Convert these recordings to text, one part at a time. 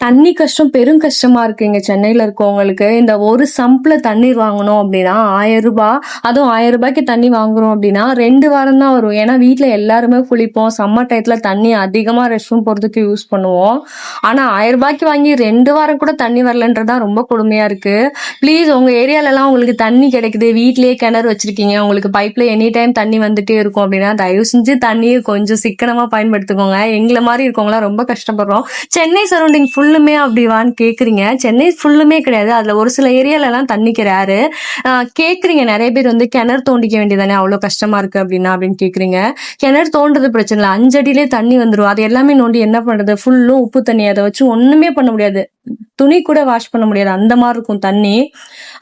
தண்ணி கஷ்டம் பெரும் கஷ்டமா இருக்கு இங்க சென்னையில இருக்கவங்களுக்கு. இந்த ஒரு சம்ப்ல தண்ணீர் வாங்கணும் அப்படின்னா 1000 ரூபாய். அதுவும் 1000 ரூபாய்க்கு தண்ணி வாங்குறோம் அப்படின்னா 2 வாரம் தான் வரும். ஏன்னா வீட்டுல எல்லாருமே குளிப்போம். சம்மர் டயத்துல தண்ணி அதிகமா ரெஸ்ட் ரூம் போறதுக்கு யூஸ் பண்ணுவோம். ஆனா 1000 ரூபாய்க்கு வாங்கி 2 வாரம் கூட தண்ணி வரலன்றதா ரொம்ப கொடுமையா இருக்கு. ப்ளீஸ் உங்க ஏரியால எல்லாம் உங்களுக்கு தண்ணி கிடைக்குது, வீட்லயே கிணறு வச்சிருக்கீங்க, உங்களுக்கு பைப்ல எனி டைம் தண்ணி வந்துட்டே இருக்கும் அப்படின்னா தயவு செஞ்சு தண்ணியை கொஞ்சம் சிக்கனமா பயன்படுத்திக்கோங்க. எங்களை மாதிரி இருக்கவங்களாம் ரொம்ப கஷ்டப்படுறோம். சென்னை சரௌண்டிங் ஃபுல்லுமே அப்படிவான்னு கேக்குறீங்க. சென்னை ஃபுல்லுமே கிடையாது. அதுல ஒரு சில ஏரியால எல்லாம் தண்ணிக்கு ரேரு. கேக்குறீங்க நிறைய பேர் வந்து கிணறு தோண்டிக்க வேண்டியதானே, அவ்வளவு கஷ்டமா இருக்கு அப்படின்னு கேக்குறீங்க. கிணறு தோன்றது பிரச்சனை இல்லை, 5 அடியிலே தண்ணி வந்துடும். அது எல்லாமே நோண்டி என்ன பண்றது, ஃபுல்லும் உப்பு தண்ணி, அதை வச்சு ஒண்ணுமே பண்ண முடியாது. துணி கூட வாஷ் பண்ண முடியாது, அந்த மாதிரி இருக்கும் தண்ணி.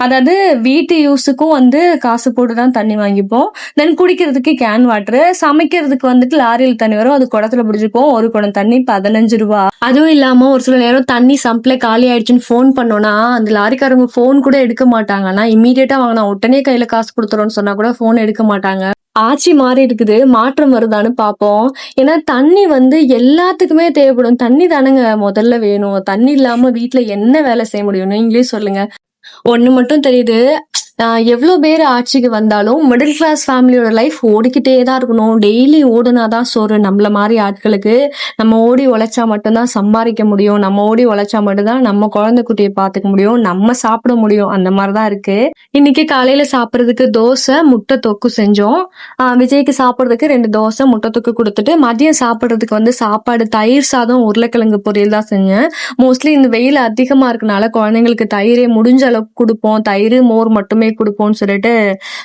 அதாவது வீட்டு யூஸுக்கும் வந்து காசு போட்டு தான் தண்ணி வாங்கிப்போம். தென் குடிக்கிறதுக்கு கேன் வாட்டர், சமைக்கிறதுக்கு வந்துட்டு லாரியில் தண்ணி வரும், அது குடத்துல பிடிச்சிப்போம். ஒரு குடம் தண்ணி 15 ரூபாய். அதுவும் இல்லாம ஒரு சில நேரம் தண்ணி சம்ப்ல காலி ஆயிடுச்சுன்னு போன் பண்ணோம்னா அந்த லாரிக்காரங்க போன் கூட எடுக்க மாட்டாங்க. ஆனா இம்மீடியட்டா வாங்கினா உடனே கையில காசு கொடுத்துறோம்னு சொன்னா கூட போன் எடுக்க மாட்டாங்க. ஆட்சி மாறி இருக்குது, மாற்றம் வருதான்னு பாப்போம். ஏன்னா தண்ணி வந்து எல்லாத்துக்குமே தேவைப்படும். தண்ணி தானங்க முதல்ல வேணும். தண்ணி இல்லாம வீட்டுல என்ன வேலை செய்ய முடியும் நீங்களே சொல்லுங்க. ஒண்ணு மட்டும் தெரியுது, எவ்வளவு பேர் ஆட்சிக்கு வந்தாலும் மிடில் கிளாஸ் ஃபேமிலியோட லைஃப் ஓடிக்கிட்டே தான் இருக்கணும். டெய்லி ஓடுனாதான் சோறு. நம்மள மாதிரி ஆட்களுக்கு நம்ம ஓடி உழைச்சா மட்டும்தான் சம்பாதிக்க முடியும். நம்ம ஓடி உழைச்சா மட்டும்தான் நம்ம குழந்தை குட்டியை பாத்துக்க முடியும், நம்ம சாப்பிட முடியும். அந்த மாதிரிதான் இருக்கு. இன்னைக்கு காலையில சாப்பிட்றதுக்கு தோசை முட்டை தொக்கு செஞ்சோம். விஜய்க்கு சாப்பிட்றதுக்கு 2 தோசை முட்டை தொக்கு கொடுத்துட்டு, மதியம் சாப்பிட்றதுக்கு வந்து சாப்பாடு தயிர் சாதம் உருளைக்கிழங்கு பொரியல் தான் செஞ்சேன். மோஸ்ட்லி இந்த வெயில் அதிகமா இருக்கனால குழந்தைங்களுக்கு தயிரே முடிஞ்ச அளவுக்கு கொடுப்போம். தயிர் மோர் மட்டுமே கொடுப்போம்னு சொல்லிட்டு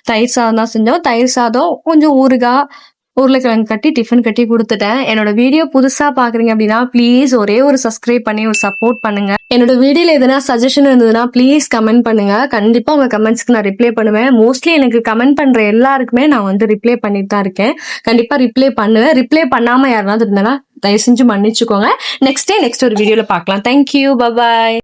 தயிர் சாதம் தான் செஞ்சோம். தயிர் சாதம் கொஞ்சம் ஊறுகாய் உருளைக்கிழங்கு கட்டி டிஃபன் கட்டி கொடுத்துட்டேன். என்னோட வீடியோ புதுசா பாக்குறீங்க அப்படின்னா ப்ளீஸ் ஒரே ஒரு சப்ஸ்கிரைப் பண்ணி ஒரு சப்போர்ட் பண்ணுங்க. என்னோட வீடியோல எதனா சஜஷன் இருந்ததுன்னா ப்ளீஸ் கமெண்ட் பண்ணுங்க. கண்டிப்பா உங்க கமெண்ட்ஸ்க்கு நான் ரிப்ளை பண்ணுவேன். மோஸ்ட்லி எனக்கு கமெண்ட் பண்ற எல்லாருக்குமே நான் வந்து ரிப்ளை பண்ணிட்டு தான் இருக்கேன். கண்டிப்பா ரிப்ளை பண்ணுவேன். ரிப்ளை பண்ணாம யாருனாவது இருந்தானா தயவு செஞ்சு மன்னிச்சுக்கோங்க. நெக்ஸ்ட் ஒரு வீடியோல பார்க்கலாம். Thank you, bye bye.